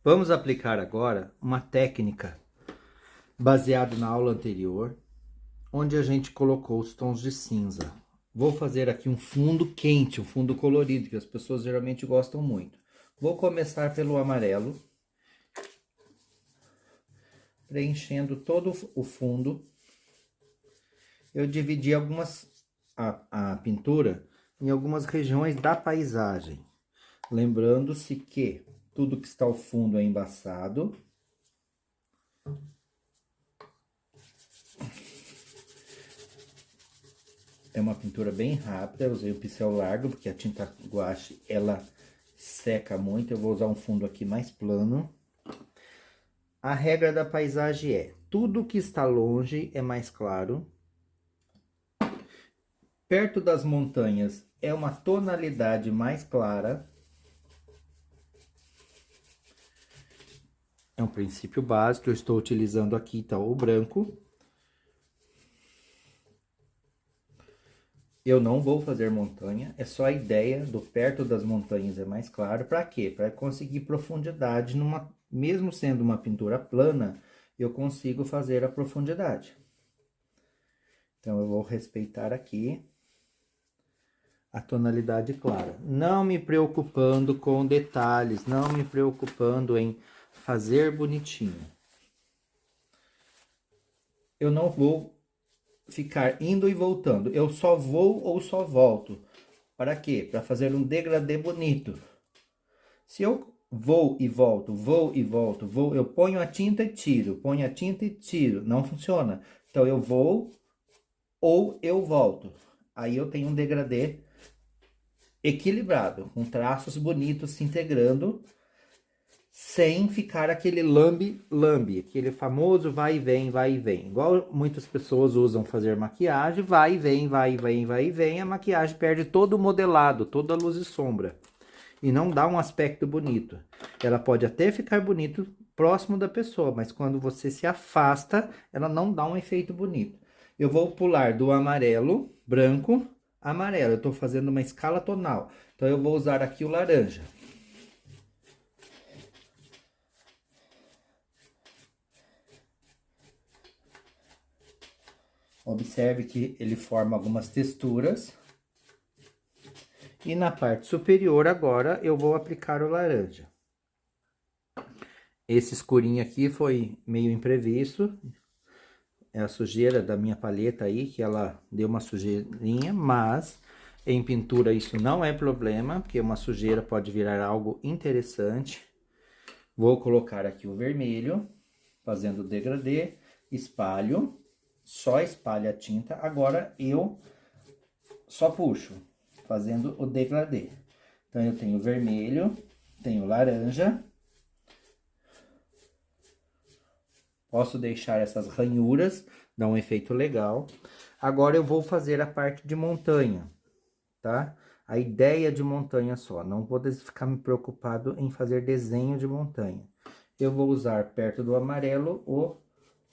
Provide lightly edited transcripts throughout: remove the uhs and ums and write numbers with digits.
Vamos aplicar agora uma técnica baseada na aula anterior, onde a gente colocou os tons de cinza. Vou fazer aqui um fundo quente, um fundo colorido, que as pessoas geralmente gostam muito. Vou começar pelo amarelo, preenchendo todo o fundo. Eu dividi a pintura em algumas regiões da paisagem. Lembrando-se que tudo que está ao fundo é embaçado. É uma pintura bem rápida, eu usei o pincel largo, porque a tinta guache, ela seca muito. Eu vou usar um fundo aqui mais plano. A regra da paisagem é, tudo que está longe é mais claro. Perto das montanhas é uma tonalidade mais clara. É um princípio básico, eu estou utilizando aqui, tá, o branco. Eu não vou fazer montanha, é só a ideia do perto das montanhas é mais claro. Para quê? Para conseguir profundidade mesmo sendo uma pintura plana, eu consigo fazer a profundidade. Então eu vou respeitar aqui a tonalidade clara, não me preocupando com detalhes, não me preocupando em fazer bonitinho. Eu não vou ficar indo e voltando, eu só vou ou só volto. Para quê? Para fazer um degradê bonito. Se eu vou e volto, eu ponho a tinta e tiro, ponho a tinta e tiro, não funciona. Então eu vou ou eu volto. Aí eu tenho um degradê equilibrado, com traços bonitos se integrando, sem ficar aquele lambe-lambe, aquele famoso vai e vem, vai e vem. Igual muitas pessoas usam fazer maquiagem, vai e vem, vai e vem, vai e vem, a maquiagem perde todo o modelado, toda a luz e sombra. E não dá um aspecto bonito. Ela pode até ficar bonito próximo da pessoa, mas quando você se afasta, ela não dá um efeito bonito. Eu vou pular do amarelo, branco, amarelo. Eu estou fazendo uma escala tonal. Então eu vou usar aqui o laranja. Observe que ele forma algumas texturas. E na parte superior agora eu vou aplicar o laranja. Esse escurinho aqui foi meio imprevisto. É a sujeira da minha paleta aí, que ela deu uma sujeirinha, mas em pintura isso não é problema, porque uma sujeira pode virar algo interessante. Vou colocar aqui o vermelho, fazendo o degradê, espalho, só espalho a tinta. Agora eu só puxo, fazendo o degradê. Então eu tenho vermelho, tenho laranja. Posso deixar essas ranhuras, dá um efeito legal. Agora eu vou fazer a parte de montanha, tá? A ideia de montanha só, não vou ficar me preocupado em fazer desenho de montanha. Eu vou usar perto do amarelo o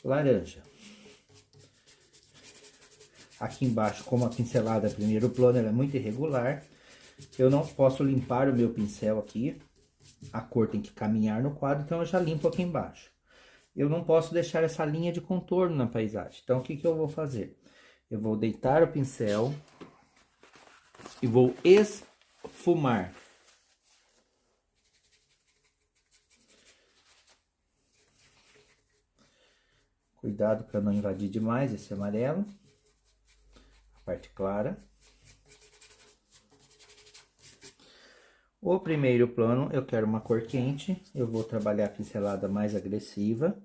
laranja. Aqui embaixo, como a pincelada primeiro plano, ela é muito irregular, eu não posso limpar o meu pincel aqui. A cor tem que caminhar no quadro, então eu já limpo aqui embaixo. Eu não posso deixar essa linha de contorno na paisagem. Então, o que eu vou fazer? Eu vou deitar o pincel e vou esfumar. Cuidado para não invadir demais esse amarelo. A parte clara. O primeiro plano, eu quero uma cor quente. Eu vou trabalhar a pincelada mais agressiva.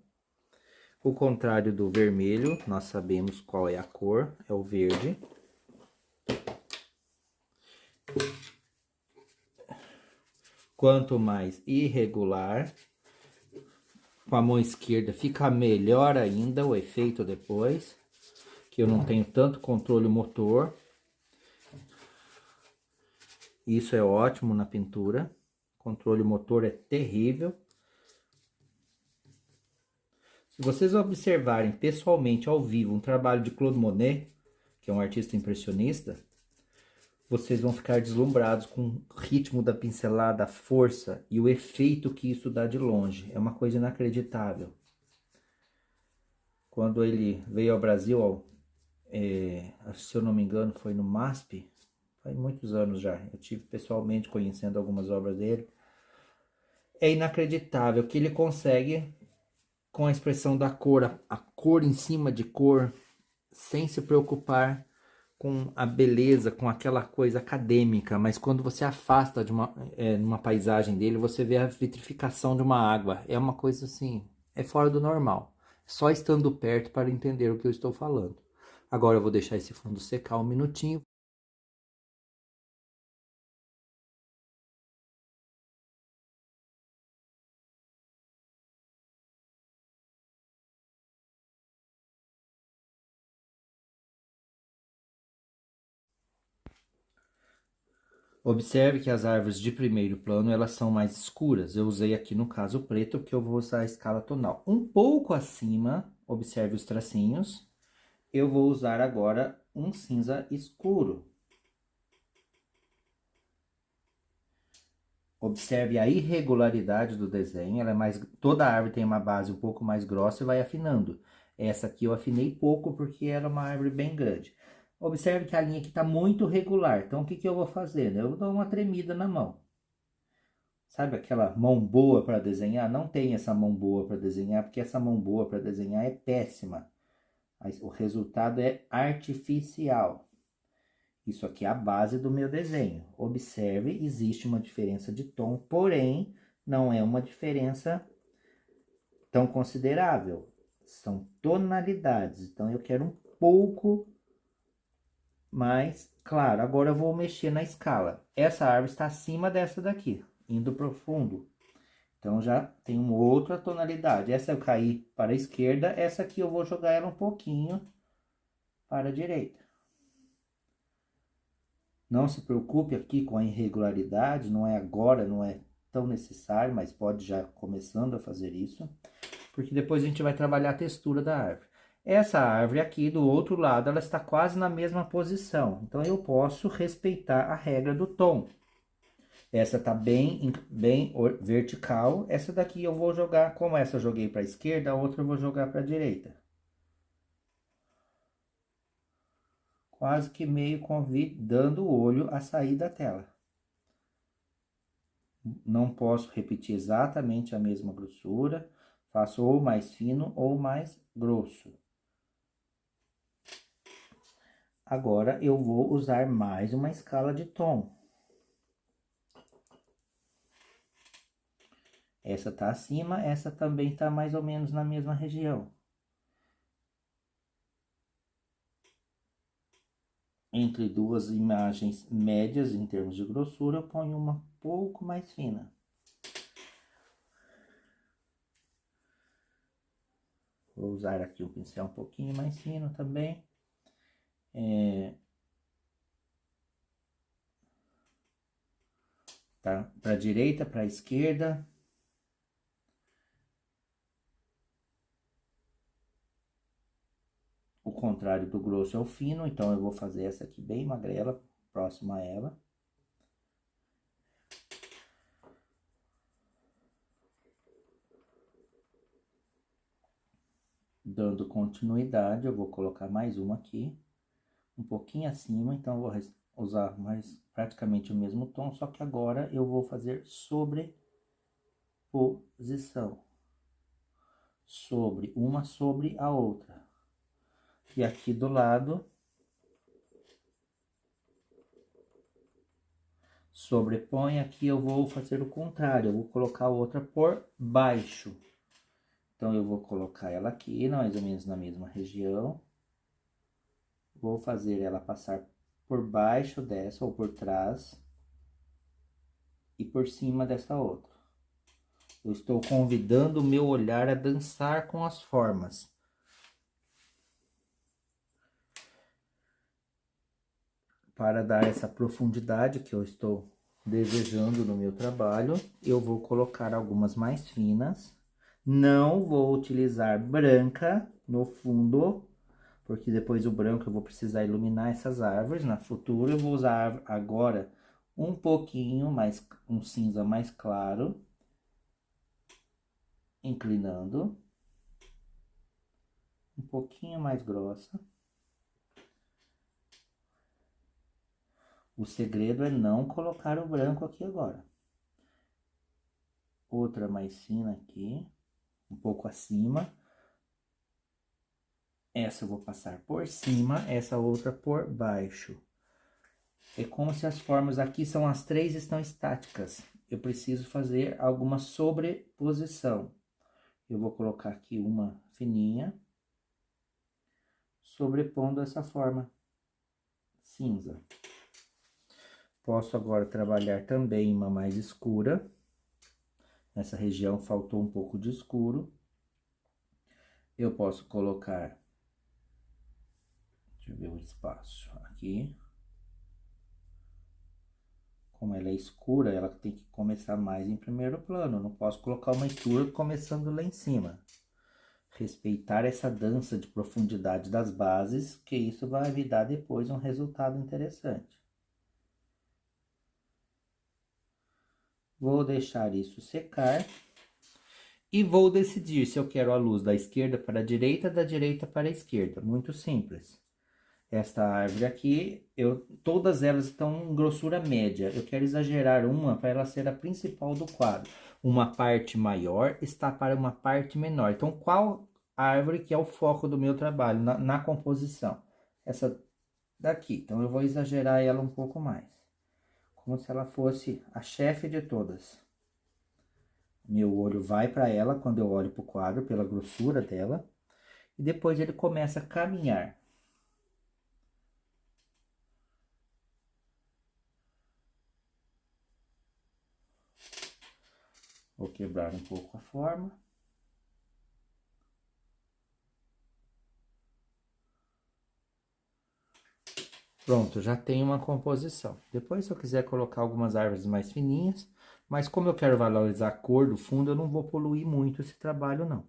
O contrário do vermelho, nós sabemos qual é a cor, é o verde. Quanto mais irregular, com a mão esquerda fica melhor ainda o efeito depois, que eu não tenho tanto controle motor. Isso é ótimo na pintura, controle motor é terrível. Se vocês observarem pessoalmente, ao vivo, um trabalho de Claude Monet, que é um artista impressionista, vocês vão ficar deslumbrados com o ritmo da pincelada, a força e o efeito que isso dá de longe. É uma coisa inacreditável. Quando ele veio ao Brasil, se eu não me engano, foi no MASP, faz muitos anos já. Eu tive pessoalmente conhecendo algumas obras dele. É inacreditável que ele consegue, com a expressão da cor, a cor em cima de cor, sem se preocupar com a beleza, com aquela coisa acadêmica, mas quando você afasta de numa paisagem dele, você vê a vitrificação de uma água. É uma coisa assim, é fora do normal. Só estando perto para entender o que eu estou falando. Agora eu vou deixar esse fundo secar um minutinho. Observe que as árvores de primeiro plano, elas são mais escuras. Eu usei aqui no caso preto, porque eu vou usar a escala tonal. Um pouco acima, observe os tracinhos. Eu vou usar agora um cinza escuro. Observe a irregularidade do desenho, ela é mais, toda árvore tem uma base um pouco mais grossa e vai afinando. Essa aqui eu afinei pouco porque era uma árvore bem grande. Observe que a linha aqui está muito regular, então o que eu vou fazer? Eu dou uma tremida na mão. Sabe aquela mão boa para desenhar? Não tem essa mão boa para desenhar, porque essa mão boa para desenhar é péssima. O resultado é artificial. Isso aqui é a base do meu desenho. Observe, existe uma diferença de tom, porém, não é uma diferença tão considerável. São tonalidades, então eu quero um pouco mais claro. Agora eu vou mexer na escala. Essa árvore está acima dessa daqui, indo para o fundo. Então já tem uma outra tonalidade. Essa eu caí para a esquerda, essa aqui eu vou jogar ela um pouquinho para a direita. Não se preocupe aqui com a irregularidade, não é agora, não é tão necessário, mas pode já começando a fazer isso, porque depois a gente vai trabalhar a textura da árvore. Essa árvore aqui do outro lado, ela está quase na mesma posição, então eu posso respeitar a regra do tom. Essa tá bem vertical, essa daqui eu vou jogar, como essa eu joguei para a esquerda, a outra eu vou jogar para a direita. Quase que meio convidando o olho a sair da tela. Não posso repetir exatamente a mesma grossura, faço ou mais fino ou mais grosso. Agora eu vou usar mais uma escala de tom. Essa tá acima, essa também tá mais ou menos na mesma região. Entre duas imagens médias em termos de grossura, eu ponho uma pouco mais fina. Vou usar aqui um pincel um pouquinho mais fino também. Tá? Para a direita, para a esquerda. O contrário do grosso é o fino, então eu vou fazer essa aqui bem magrela, próxima a ela. Dando continuidade, eu vou colocar mais uma aqui, um pouquinho acima, então eu vou usar praticamente o mesmo tom, só que agora eu vou fazer sobreposição. Uma sobre a outra. E aqui do lado, sobrepõe, aqui eu vou fazer o contrário, eu vou colocar outra por baixo. Então, eu vou colocar ela aqui, mais ou menos na mesma região. Vou fazer ela passar por baixo dessa, ou por trás. E por cima dessa outra. Eu estou convidando o meu olhar a dançar com as formas. Para dar essa profundidade que eu estou desejando no meu trabalho, eu vou colocar algumas mais finas. Não vou utilizar branca no fundo, porque depois o branco eu vou precisar iluminar essas árvores. Na futura eu vou usar agora um pouquinho mais, um cinza mais claro, inclinando, um pouquinho mais grossa. O segredo é não colocar o branco aqui agora. Outra mais fina aqui, um pouco acima. Essa eu vou passar por cima, essa outra por baixo. É como se as formas aqui são as três estão estáticas. Eu preciso fazer alguma sobreposição. Eu vou colocar aqui uma fininha, sobrepondo essa forma cinza. Posso agora trabalhar também uma mais escura. Nessa região faltou um pouco de escuro. Eu posso colocar, deixa eu ver o espaço aqui. Como ela é escura, ela tem que começar mais em primeiro plano. Eu não posso colocar uma escura começando lá em cima. Respeitar essa dança de profundidade das bases, que isso vai me dar depois um resultado interessante. Vou deixar isso secar e vou decidir se eu quero a luz da esquerda para a direita, da direita para a esquerda. Muito simples. Esta árvore aqui, todas elas estão em grossura média. Eu quero exagerar uma para ela ser a principal do quadro. Uma parte maior está para uma parte menor. Então, qual árvore que é o foco do meu trabalho na composição? Essa daqui. Então, eu vou exagerar ela um pouco mais. Como se ela fosse a chefe de todas. Meu olho vai para ela quando eu olho para o quadro, pela grossura dela. E depois ele começa a caminhar. Vou quebrar um pouco a forma. Pronto, já tem uma composição. Depois, se eu quiser colocar algumas árvores mais fininhas, mas como eu quero valorizar a cor do fundo, eu não vou poluir muito esse trabalho, não.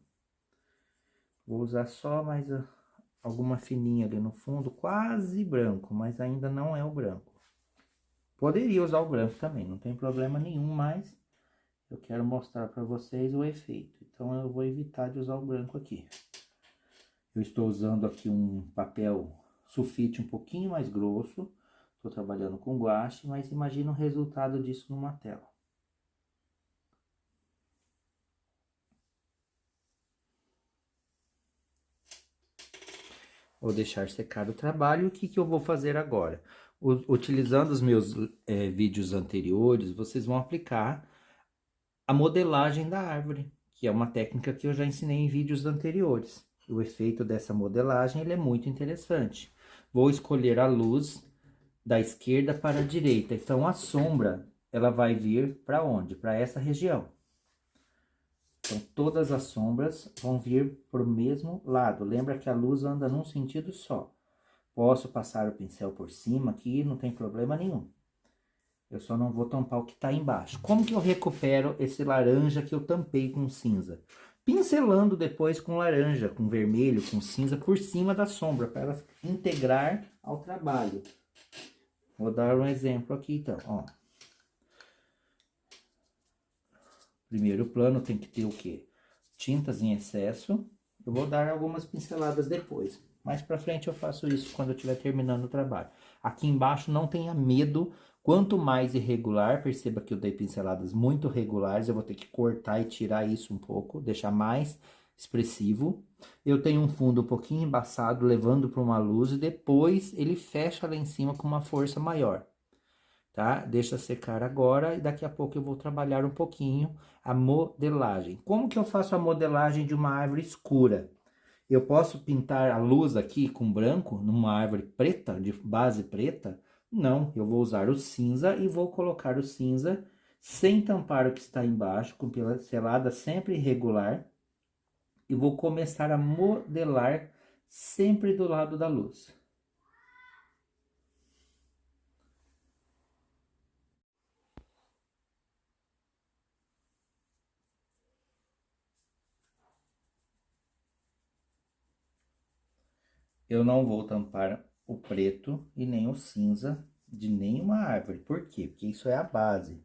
Vou usar só mais alguma fininha ali no fundo, quase branco, mas ainda não é o branco. Poderia usar o branco também, não tem problema nenhum, mas eu quero mostrar para vocês o efeito. Então, eu vou evitar de usar o branco aqui. Eu estou usando aqui um papel sulfite um pouquinho mais grosso. Estou trabalhando com guache, mas imagina o resultado disso numa tela. Vou deixar secar o trabalho. O que eu vou fazer agora? Utilizando os meus vídeos anteriores, vocês vão aplicar a modelagem da árvore, que é uma técnica que eu já ensinei em vídeos anteriores. O efeito dessa modelagem ele é muito interessante. Vou escolher a luz da esquerda para a direita. Então, a sombra, ela vai vir para onde? Para essa região. Então, todas as sombras vão vir para o mesmo lado. Lembra que a luz anda num sentido só. Posso passar o pincel por cima aqui, não tem problema nenhum. Eu só não vou tampar o que está embaixo. Como que eu recupero esse laranja que eu tampei com cinza? Pincelando depois com laranja, com vermelho, com cinza por cima da sombra, para ela integrar ao trabalho. Vou dar um exemplo aqui, então, ó. Primeiro plano tem que ter o quê? Tintas em excesso. Eu vou dar algumas pinceladas depois. Mais pra frente eu faço isso quando eu estiver terminando o trabalho. Aqui embaixo não tenha medo. Quanto mais irregular, perceba que eu dei pinceladas muito regulares. Eu vou ter que cortar e tirar isso um pouco, deixar mais expressivo. Eu tenho um fundo um pouquinho embaçado, levando para uma luz. E depois ele fecha lá em cima com uma força maior. Tá? Deixa secar agora e daqui a pouco eu vou trabalhar um pouquinho a modelagem. Como que eu faço a modelagem de uma árvore escura? Eu posso pintar a luz aqui com branco numa árvore preta, de base preta? Não, eu vou usar o cinza e vou colocar o cinza sem tampar o que está embaixo, com pincelada sempre irregular. E vou começar a modelar sempre do lado da luz. eu não vou tampar o preto e nem o cinza de nenhuma árvore. Por quê? Porque isso é a base.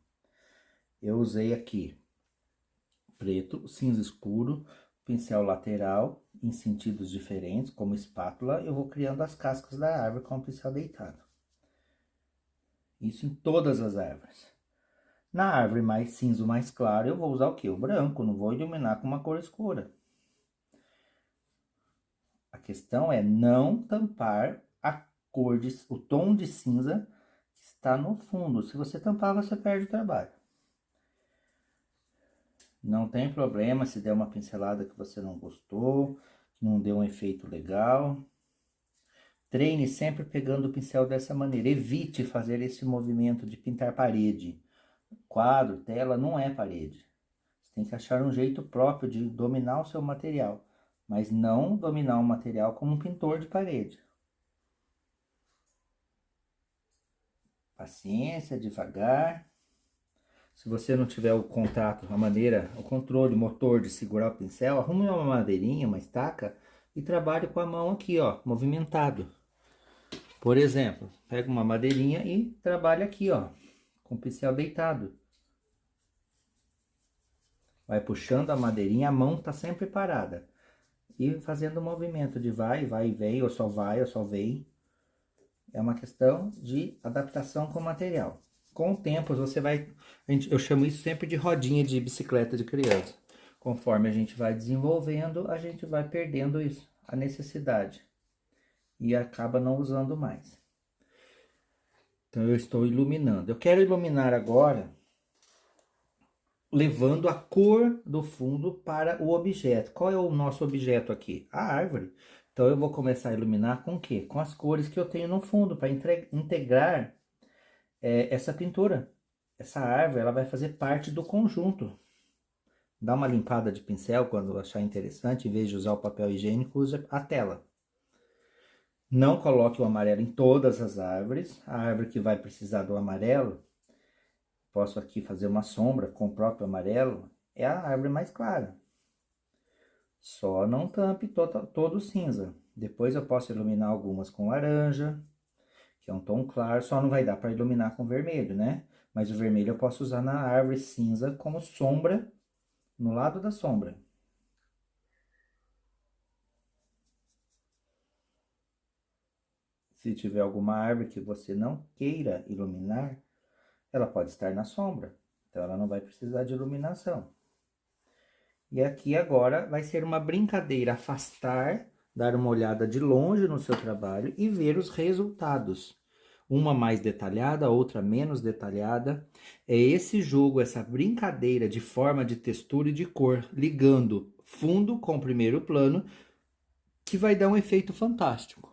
Eu usei aqui preto, cinza escuro, pincel lateral em sentidos diferentes, como espátula, eu vou criando as cascas da árvore com o pincel deitado. Isso em todas as árvores. Na árvore mais cinza, mais claro, eu vou usar o quê? O branco, não vou iluminar com uma cor escura. A questão é não tampar a cor o tom de cinza que está no fundo. Se você tampar, você perde o trabalho. Não tem problema se der uma pincelada que você não gostou, que não deu um efeito legal. Treine sempre pegando o pincel dessa maneira. Evite fazer esse movimento de pintar parede. Quadro, tela, não é parede. Você tem que achar um jeito próprio de dominar o seu material, mas não dominar o material como um pintor de parede. Paciência, devagar. Se você não tiver o contato, a maneira, o controle motor de segurar o pincel, arrume uma madeirinha, uma estaca e trabalhe com a mão aqui, ó, movimentado. Por exemplo, pega uma madeirinha e trabalha aqui, ó, com o pincel deitado. Vai puxando a madeirinha, a mão tá sempre parada. E fazendo o movimento de vai e vem, ou só vem. É uma questão de adaptação com o material. Com o tempo, você vai... eu chamo isso sempre de rodinha de bicicleta de criança. Conforme a gente vai desenvolvendo, a gente vai perdendo isso, a necessidade. E acaba não usando mais. Então, eu estou iluminando. Eu quero iluminar agora, levando a cor do fundo para o objeto. Qual é o nosso objeto aqui? A árvore. Então, eu vou começar a iluminar com o quê? Com as cores que eu tenho no fundo, para integrar essa pintura. Essa árvore, ela vai fazer parte do conjunto. Dá uma limpada de pincel quando achar interessante, em vez de usar o papel higiênico, use a tela. Não coloque o amarelo em todas as árvores. A árvore que vai precisar do amarelo, posso aqui fazer uma sombra com o próprio amarelo, é a árvore mais clara. Só não tampe todo cinza. Depois eu posso iluminar algumas com laranja, que é um tom claro, só não vai dar para iluminar com vermelho, né? Mas o vermelho eu posso usar na árvore cinza como sombra, no lado da sombra. Se tiver alguma árvore que você não queira iluminar, ela pode estar na sombra, então ela não vai precisar de iluminação. E aqui agora vai ser uma brincadeira, afastar, dar uma olhada de longe no seu trabalho e ver os resultados. Uma mais detalhada, outra menos detalhada. É esse jogo, essa brincadeira de forma, de textura e de cor, ligando fundo com o primeiro plano, que vai dar um efeito fantástico.